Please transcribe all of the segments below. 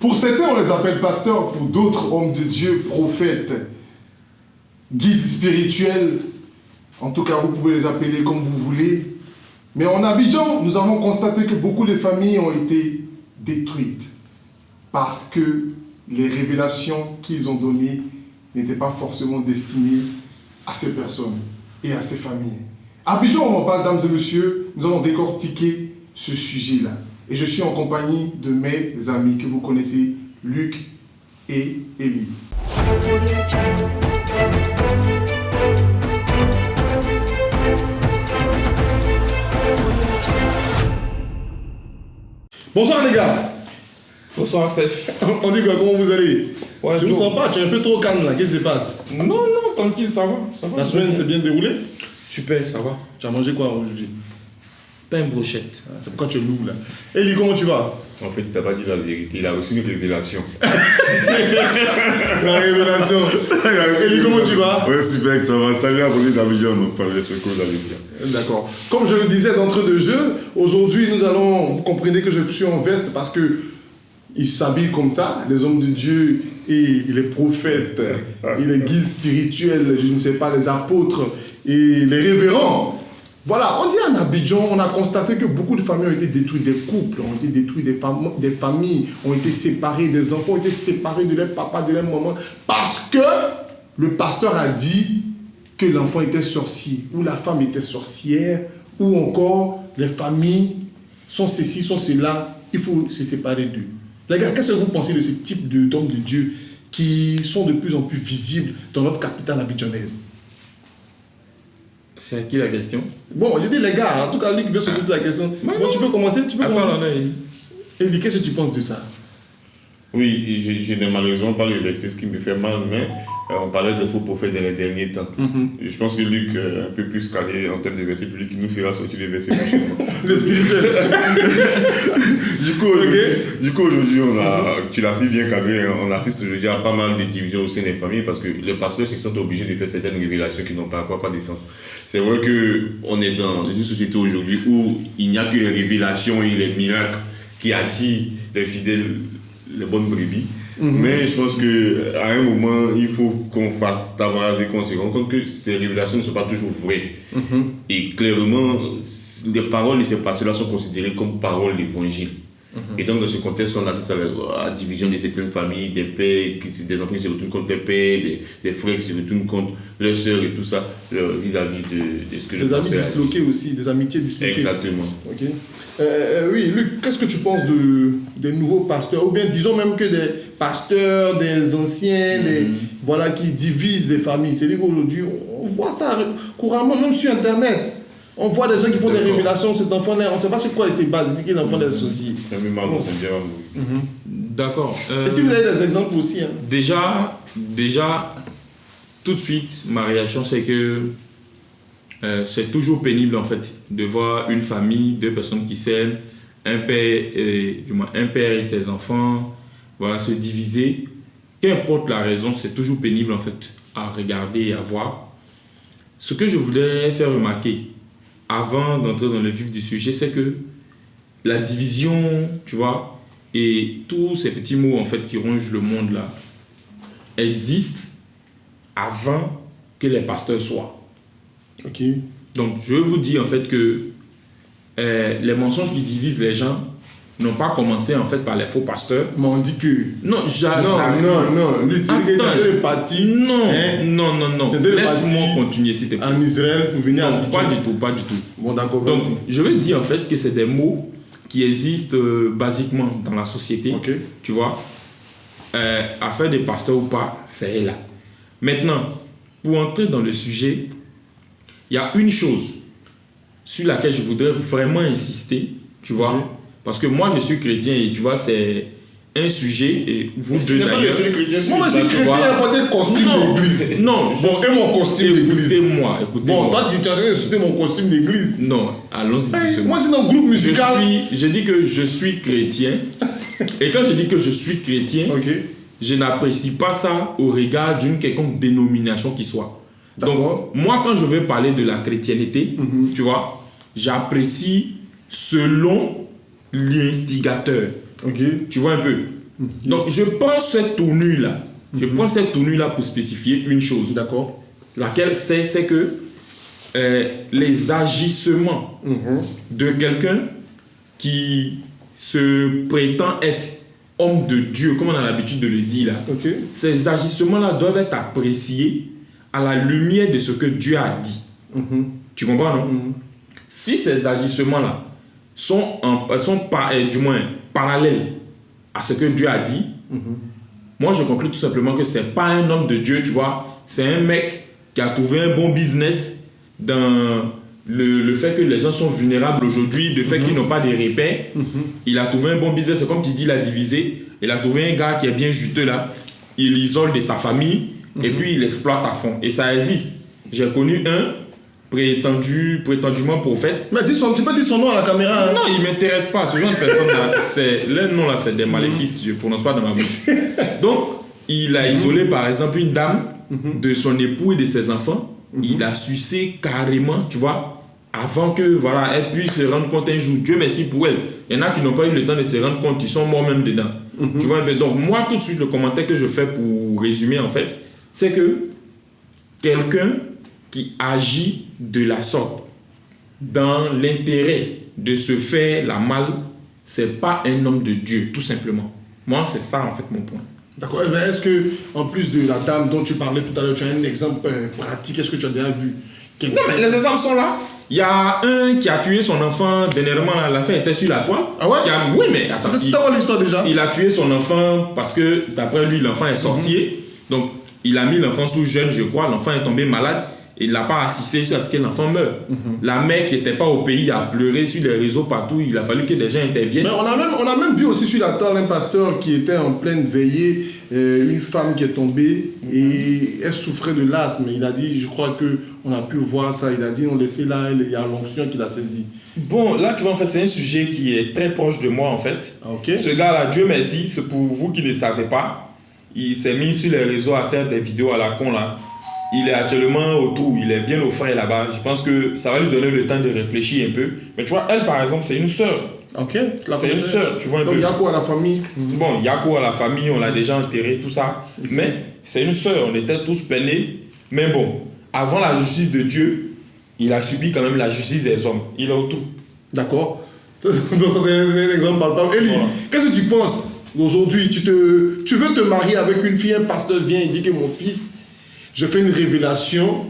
Pour certains, on les appelle pasteurs, pour d'autres, hommes de Dieu, prophètes, guides spirituels. En tout cas, vous pouvez les appeler comme vous voulez. Mais en Abidjan, nous avons constaté que beaucoup de familles ont été détruites parce que les révélations qu'ils ont données n'étaient pas forcément destinées à ces personnes et à ces familles. À Abidjan, on en parle, dames et messieurs, nous allons décortiquer ce sujet-là. Et je suis en compagnie de mes amis que vous connaissez, Luc et Élie. Bonsoir les gars. Bonsoir Steph. On dit quoi, comment vous allez? Ouais, je ne vous sens pas, tu es un peu trop calme là, qu'est-ce qui se passe? Non, tranquille, ça va. La semaine s'est bien déroulée? Super, ça va. Tu as mangé quoi aujourd'hui? Pain brochette. C'est pourquoi tu es lourd là. Élie, comment tu vas? En fait, tu n'as pas dit la vérité, il a reçu une révélation. La révélation. Élie, comment tu vas? Ouais, super, ça va. Salut à vous d'Abidjan, donc j'espère que vous allez bien. D'accord. Comme je le disais d'entrée de jeu, aujourd'hui nous allons, vous comprenez que je suis en veste parce que ils s'habillent comme ça, les hommes de Dieu et les prophètes et les guides spirituels, je ne sais pas, les apôtres et les révérends. Voilà, on dit en Abidjan, on a constaté que beaucoup de familles ont été détruites, des couples ont été détruits, des familles ont été séparées, des enfants ont été séparés de leur papa, de leur maman, parce que le pasteur a dit que l'enfant était sorcier, ou la femme était sorcière, ou encore les familles sont ceci, sont cela, il faut se séparer d'eux. Les gars, qu'est-ce que vous pensez de ce type d'hommes de Dieu qui sont de plus en plus visibles dans notre capitale abidjanaise? C'est à qui la question? Bon, j'ai dit les gars, en tout cas, Luc veut se poser la question. Bon, tu peux commencer, Attends, non, Élie. Élie, qu'est-ce que tu penses de ça? Oui, je n'ai malheureusement pas le verset, ce qui me fait mal, mais on parlait de faux prophètes dans les derniers temps. Je pense que Luc, un peu plus calé en termes de versets publics, il nous fera sortir les versets prochainement. Le spirituel. Du coup, aujourd'hui, tu l'as si bien cadré, on assiste aujourd'hui à pas mal de divisions au sein des familles parce que les pasteurs se sentent obligés de faire certaines révélations qui n'ont pas de sens. C'est vrai qu'on est dans une société aujourd'hui où il n'y a que les révélations et les miracles qui attirent les fidèles, les bonnes brebis. Mais je pense qu'à un moment, il faut qu'on fasse tabasse et qu'on se rende compte que ces révélations ne sont pas toujours vraies. Et clairement, les paroles de ces pasteurs-là sont considérées comme paroles d'évangile. Et donc, dans ce contexte, on assiste à la division de certaines familles, des pères, des enfants qui se retournent contre les pères, des frères qui se retournent contre leurs sœurs et tout ça, vis-à-vis de ce que des amis disloqués aussi, des amitiés disloquées. Exactement. Ok. Oui, Luc, qu'est-ce que tu penses des nouveaux pasteurs, ou bien disons même que des pasteurs, des anciens, voilà, qui divisent des familles? C'est-à-dire qu'aujourd'hui, on voit ça couramment, même sur Internet. On voit des gens qui font des révélations, cet enfant-là, on ne sait pas sur quoi il se base, il dit qu'il est l'enfant des soucis. D'accord. Et si vous avez des exemples aussi. Hein. Déjà, tout de suite, ma réaction, c'est que c'est toujours pénible, en fait, de voir une famille, deux personnes qui s'aiment, un père et ses enfants, voilà, se diviser. Qu'importe la raison, c'est toujours pénible, en fait, à regarder et à voir. Ce que je voulais faire remarquer, avant d'entrer dans le vif du sujet, c'est que la division, tu vois, et tous ces petits mots en fait qui rongent le monde là, existent avant que les pasteurs soient. Ok. Donc je vous dis en fait que les mensonges qui divisent les gens n'ont pas commencé en fait par les faux pasteurs. Mais on dit que... Non, lui, tu dis que tu es le parti. Non. Laisse-moi continuer s'il te plaît. En Israël pour venir non, pas du tout. Bon, d'accord. Donc, je veux dire en fait que c'est des mots qui existent basiquement dans la société. Okay. Tu vois, affaire des pasteurs ou pas, c'est là. Maintenant, pour entrer dans le sujet, il y a une chose sur laquelle je voudrais vraiment insister, tu vois. Parce que moi, je suis chrétien et tu vois, c'est un sujet, et vous deux d'ailleurs... Moi, je suis chrétien, il a porté le costume d'église. Non, je sais mon costume d'église. Écoutez-moi. Bon, toi, tu as insulté mon costume d'église. Non, allons-y. Moi, c'est dans le groupe musical. Je dis que je suis chrétien. Et quand je dis que je suis chrétien, je n'apprécie pas ça au regard d'une quelconque dénomination qui soit. Donc, moi, quand je veux parler de la chrétienté, tu vois, j'apprécie selon l'instigateur. Tu vois un peu. Donc, je prends cette tournure-là. Je prends cette tournure-là pour spécifier une chose. D'accord. Laquelle c'est que les agissements de quelqu'un qui se prétend être homme de Dieu, comme on a l'habitude de le dire là, Ok. ces agissements-là doivent être appréciés à la lumière de ce que Dieu a dit. Tu comprends, non? Si ces agissements-là sont du moins parallèles à ce que Dieu a dit, moi je conclus tout simplement que c'est pas un homme de Dieu, tu vois, c'est un mec qui a trouvé un bon business dans le fait que les gens sont vulnérables aujourd'hui, le fait qu'ils n'ont pas de repères. Il a trouvé un bon business, c'est comme tu dis, il a divisé. Il a trouvé un gars qui est bien juteux là, il isole de sa famille et puis il exploite à fond. Et ça existe. J'ai connu un prétendument prophète. Mais tu peux dire son nom à la caméra. Hein. Non, il ne m'intéresse pas. Ce genre de personne là, leur nom là, c'est des maléfices. Je ne prononce pas dans ma bouche. Donc, il a isolé par exemple une dame de son époux et de ses enfants. Il a sucé carrément, tu vois, avant que voilà, elle puisse se rendre compte un jour. Dieu merci pour elle. Il y en a qui n'ont pas eu le temps de se rendre compte, ils sont morts même dedans. Tu vois, donc moi tout de suite le commentaire que je fais pour résumer en fait, c'est que quelqu'un qui agit de la sorte dans l'intérêt de se faire la malle, c'est pas un homme de Dieu, tout simplement. Moi c'est ça en fait mon point. D'accord. Mais est-ce que, en plus de la dame dont tu parlais tout à l'heure, tu as un exemple pratique? Est-ce que tu as déjà vu Non, mais les exemples sont là. Il y a un qui a tué son enfant dernièrement, l'affaire était sur la toile. Ah ouais? Oui, mais attends. C'est quoi l'histoire déjà? Il a tué son enfant parce que, d'après lui, l'enfant est sorcier. Donc, il a mis l'enfant sous jeûne, je crois. L'enfant est tombé malade. Il n'a pas assisté jusqu'à ce que l'enfant meure. La mère qui n'était pas au pays a pleuré sur les réseaux partout. Il a fallu que des gens interviennent. Mais on a même vu aussi sur la toile un pasteur qui était en pleine veillée, une femme qui est tombée et elle souffrait de l'asthme. Il a dit, je crois qu'on a pu voir ça. Il a dit, on laissait là, il y a l'onction qui l'a saisi. Bon, là, tu vois, en fait, c'est un sujet qui est très proche de moi, en fait. Okay. Ce gars-là, Dieu merci, c'est pour vous qui ne savez pas, il s'est mis sur les réseaux à faire des vidéos à la con, là. Il est actuellement autour, il est bien au frais là-bas. Je pense que ça va lui donner le temps de réfléchir un peu. Mais tu vois, elle, par exemple, c'est une sœur. Ok. C'est une sœur, tu vois un peu. Donc, il y a quoi à la famille? Bon, il y a quoi à la famille, on l'a déjà enterré, tout ça. Mais c'est une sœur, on était tous peinés. Mais bon, avant la justice de Dieu, il a subi quand même la justice des hommes. Il est autour. D'accord. Donc, ça, c'est un exemple palpable. Eli, voilà. Qu'est-ce que tu penses aujourd'hui? Tu veux te marier avec une fille, un pasteur vient et dit que mon fils, je fais une révélation.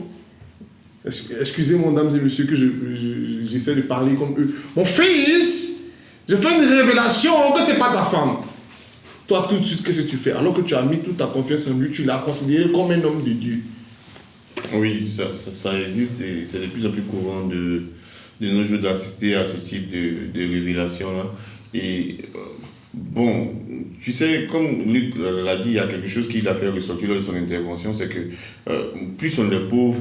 Excusez-moi, mesdames et messieurs, que j'essaie de parler comme eux. Mon fils, je fais une révélation que ce n'est pas ta femme. Toi, tout de suite, qu'est-ce que tu fais? Alors que tu as mis toute ta confiance en lui, tu l'as considéré comme un homme de Dieu. Oui, ça existe et c'est de plus en plus courant de nos jours d'assister à ce type de révélation-là. Et bon, tu sais, comme Luc l'a dit, il y a quelque chose qu'il a fait ressortir lors de son intervention, c'est que plus on est pauvre,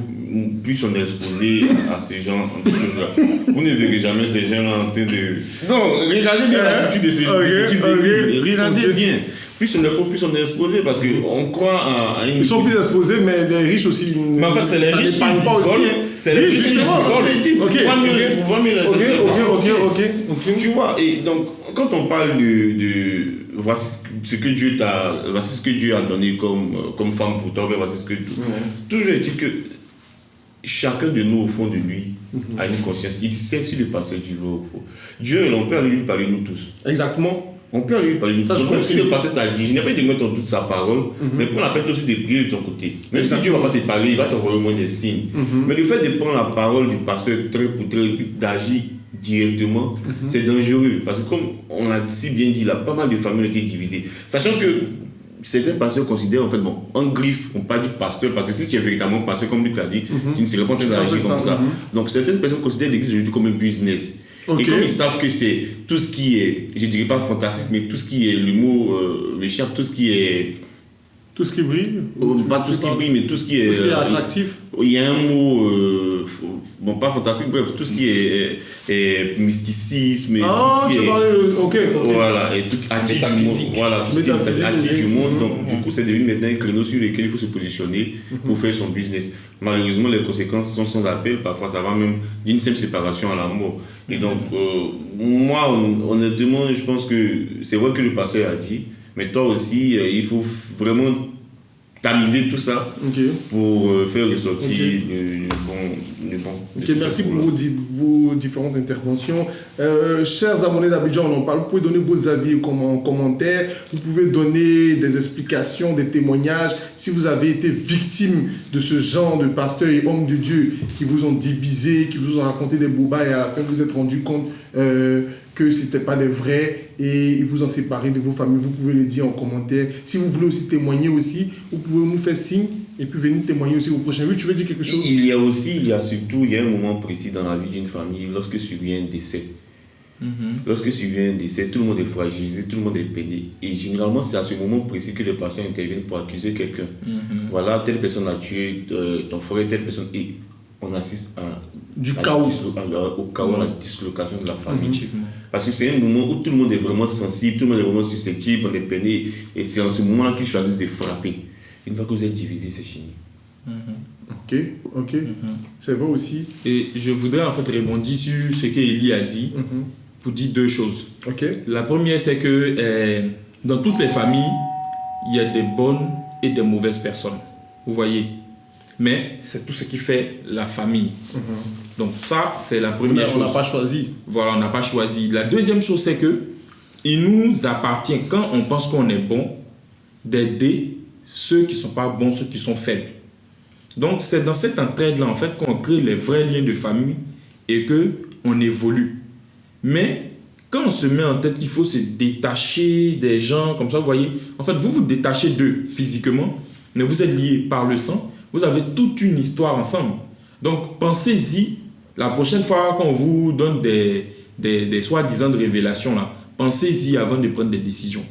plus on est exposé à ces gens, de choses-là. Vous ne verrez jamais ces gens en train de... Non, regardez bien la structure de ces types d'églises. Regardez bien. Plus on est pauvre, plus on est exposé parce qu'on croit à une... Ils sont plus exposés, mais les riches aussi... Mais en fait, c'est les riches qui s'isolent. C'est les riches qui s'isolent. Ok. Tu vois, et donc, quand on parle de voici ce que Dieu a donné comme femme pour toi, voici ce que... Toujours est-il que chacun de nous, au fond de lui, a une conscience. Il sait si le pasteur duveau. Dieu, on peut lui parler nous tous. Exactement. On peut lui parler de tout. Même si le pasteur t'a dit, je n'ai pas dit de mettre en toute sa parole, mais prends la peine aussi de prier de ton côté. Même si Dieu ne va pas te parler, il va t'envoyer au moins des signes. Mais le fait de prendre la parole du pasteur trait pour trait, d'agir directement, c'est dangereux. Parce que comme on a si bien dit, là, pas mal de familles ont été divisées. Sachant que certains pasteurs considèrent en fait, bon, en griffe, on ne peut pas dire pasteur, parce que si tu es véritablement pasteur, comme Luc l'a dit, tu ne serais pas en train d'agir comme ça. Donc certaines personnes considèrent l'église aujourd'hui comme un business. Et comme ils savent que c'est tout ce qui est, je ne dirais pas fantastique, mais tout ce qui est, le mot m'échappe, tout ce qui est... Tout ce qui brille? Pas tout ce qui brille, mais tout ce qui est... Tout ce qui est attractif? Il y a un mot, bon pas fantastique, bref, tout ce qui est mysticisme. Ah, tu parlais, ok. Voilà, et tout attire du monde. Voilà, tout ce qui est attire du monde. Donc, du coup, c'est devenu maintenant un créneau sur lequel il faut se positionner pour faire son business. Malheureusement, les conséquences sont sans appel. Parfois, ça va même d'une simple séparation à la mort. Et donc, moi, honnêtement, je pense que c'est vrai que le pasteur a dit, Mais toi aussi, il faut vraiment tamiser tout ça pour faire ressortir le bon. Ok, merci pour vos différentes interventions. Chers abonnés d'Abidjan, on en parle. Vous pouvez donner vos avis en commentaire. Vous pouvez donner des explications, des témoignages. Si vous avez été victime de ce genre de pasteurs et hommes de Dieu qui vous ont divisé, qui vous ont raconté des boubas et à la fin vous vous êtes rendu compte que ce n'était pas des vrais et ils vous ont séparé de vos familles, vous pouvez le dire en commentaire. Si vous voulez aussi témoigner aussi, vous pouvez nous faire signe et puis venir témoigner aussi au prochain. Oui, tu veux dire quelque chose? Il y a surtout un moment précis dans la vie d'une famille lorsque survient un décès. Lorsque survient un décès, tout le monde est fragilisé, tout le monde est peiné. Et généralement, c'est à ce moment précis que les patients interviennent pour accuser quelqu'un. Voilà, telle personne a tué ton frère, telle personne. Et on assiste au chaos, à la dislocation de la famille. Parce que c'est un moment où tout le monde est vraiment sensible, tout le monde est vraiment susceptible, on est peiné. Et c'est en ce moment-là qu'ils choisissent de frapper. Une fois que vous êtes divisé, c'est fini. Ok. C'est vrai aussi. Et je voudrais en fait rebondir sur ce qu'Élie a dit pour dire deux choses. La première, c'est que dans toutes les familles, il y a des bonnes et des mauvaises personnes. Vous voyez? Mais c'est tout ce qui fait la famille. Donc ça, c'est la première chose. On n'a pas choisi. Voilà, on n'a pas choisi. La deuxième chose, c'est que il nous appartient, quand on pense qu'on est bon, d'aider ceux qui ne sont pas bons, ceux qui sont faibles. Donc c'est dans cette entraide-là, en fait, qu'on crée les vrais liens de famille et qu'on évolue. Mais quand on se met en tête qu'il faut se détacher des gens, comme ça, vous voyez, en fait, vous vous détachez d'eux physiquement, mais vous êtes liés par le sang, vous avez toute une histoire ensemble. Donc pensez-y, la prochaine fois qu'on vous donne des soi-disant de révélations, là, pensez-y avant de prendre des décisions.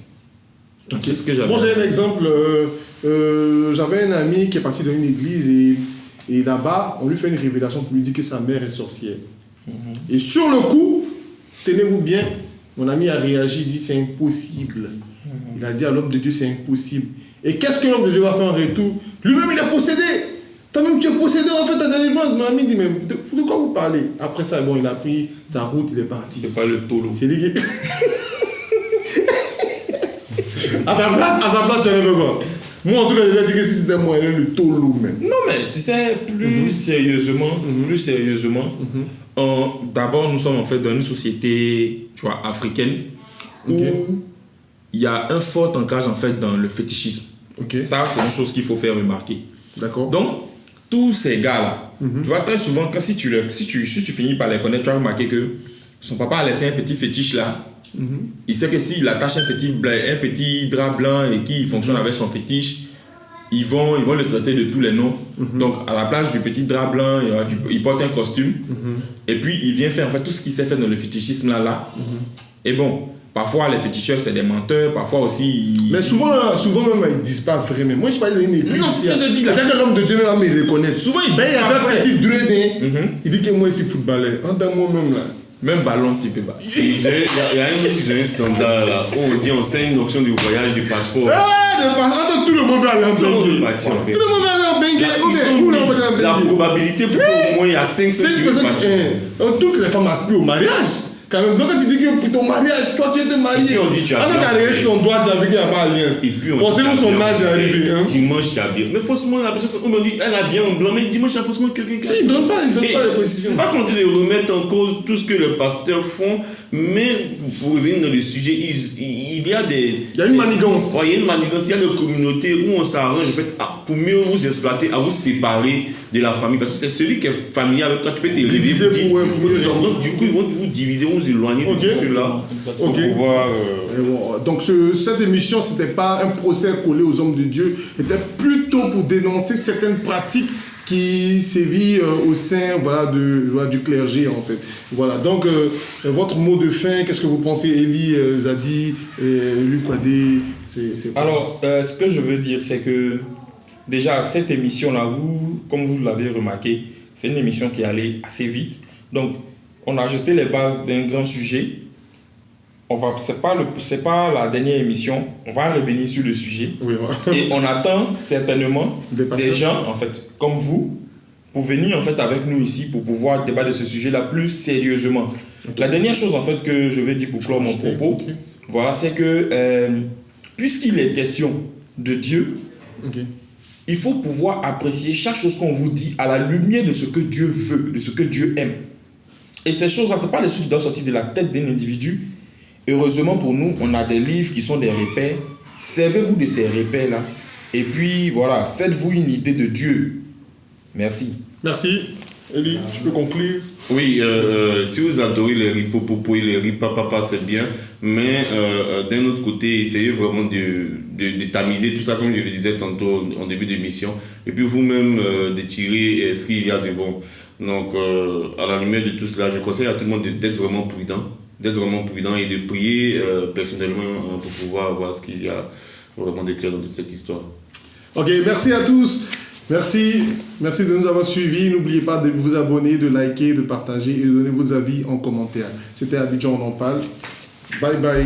C'est ce que j'avais. Moi, j'ai un exemple. J'avais un ami qui est parti dans une église et là-bas, on lui fait une révélation pour lui dire que sa mère est sorcière. Et sur le coup, tenez-vous bien, mon ami a réagi, il dit c'est impossible. Il a dit à l'homme de Dieu c'est impossible. Et qu'est-ce que l'homme de Dieu va faire en retour? Lui-même il est possédé. Toi-même tu es possédé en fait ta délivrance. Mon ami dit mais de quoi vous parlez? Après ça, bon, il a pris sa route, il est parti. C'est pas le taureau. C'est lui qui... à sa place, tu avais fait quoi? Moi, en tout cas, il a dit que si c'était moi, il est le taureau même. Non, mais tu sais, plus sérieusement, d'abord, nous sommes en fait dans une société, tu vois, africaine, où il y a un fort ancrage en fait dans le fétichisme. Ça, c'est une chose qu'il faut faire remarquer. D'accord. Donc, tous ces gars-là, tu vois, très souvent, si tu finis par les connaître, tu vas remarquer que son papa a laissé un petit fétiche là. Il sait que s'il attache un petit drap blanc et qu'il fonctionne avec son fétiche, ils vont le traiter de tous les noms. Donc, à la place du petit drap blanc, il porte un costume. Et puis, il vient faire en fait tout ce qu'il sait faire dans le fétichisme là. Et bon, parfois, les féticheurs, c'est des menteurs. Parfois aussi... Mais souvent même, ils ne disent pas vraiment. Moi, je parle d'une église. Non, c'est ce que je dis là. Quand l'homme de Dieu même me reconnaît. Souvent, il y a un petit druide. Il dit que moi, je suis footballeur. Entends-moi même là. Même ballon, tu peux pas. Il y a un standard là où on dit on sait une option du voyage, du passeport. Tout le monde va aller en Bengue. Tout le monde va aller en Bengue. La probabilité pour qu'au moins il y a 5 qui veulent partir. Toutes les femmes aspirent au mariage. Quand même. Donc quand tu dis que pour ton mariage, toi tu étais marié. Et puis on dit tu as bien. Quand tu as son doigt, tu as vu qu'il n'y a pas alliance. Et puis on forcément son âge est arrivé. Dimanche tu as bien. Mais forcément la personne, on me dit elle a bien en blanc, mais dimanche il y a forcément quelqu'un qui a. Il ne donne pas les positions. C'est pas qu'on de remettre en cause tout ce que les pasteurs font, mais pour revenir dans le sujet, il y a des. Il y a une manigance. Il y a une manigance, il y a des communautés où on s'arrange en fait pour mieux vous exploiter, à vous séparer de la famille. Parce que c'est celui qui est familier avec toi, tu peux te diviser donc du coup, ils vont vous diviser, vous éloigner de tout cela. Pour pouvoir, donc cette émission, ce n'était pas un procès collé aux hommes de Dieu, c'était plutôt pour dénoncer certaines pratiques qui sévit au sein du clergé en fait. Voilà, donc votre mot de fin, qu'est-ce que vous pensez, Élie, Zadi, Luc Wadé, Alors, ce que je veux dire, c'est que déjà, cette émission-là, comme vous l'avez remarqué, c'est une émission qui est allée assez vite. Donc, on a jeté les bases d'un grand sujet. C'est pas la dernière émission. On va revenir sur le sujet. Oui, ouais. Et on attend certainement des gens, en fait, comme vous, pour venir en fait avec nous ici pour pouvoir débattre de ce sujet-là plus sérieusement. La dernière chose, en fait, que je vais dire pour clore mon propos, voilà, c'est que puisqu'il est question de Dieu, il faut pouvoir apprécier chaque chose qu'on vous dit à la lumière de ce que Dieu veut, de ce que Dieu aime. Et ces choses-là, ce n'est pas des choses qui doivent sortir de la tête d'un individu. Heureusement pour nous, on a des livres qui sont des repères. Servez-vous de ces repères-là. Et puis, voilà, faites-vous une idée de Dieu. Merci. Merci. Eli, tu peux conclure? Oui, si vous adorez les riz popopo et les riz papa, c'est bien. Mais d'un autre côté, essayez vraiment de tamiser tout ça, comme je le disais tantôt en début d'émission. Et puis vous-même de tirer ce qu'il y a de bon. Donc, à la lumière de tout cela, je conseille à tout le monde d'être vraiment prudent. D'être vraiment prudent et de prier personnellement pour pouvoir voir ce qu'il y a vraiment de clair dans toute cette histoire. Ok, merci à tous. Merci de nous avoir suivis. N'oubliez pas de vous abonner, de liker, de partager et de donner vos avis en commentaire. C'était Abidjan, on en parle. Bye bye.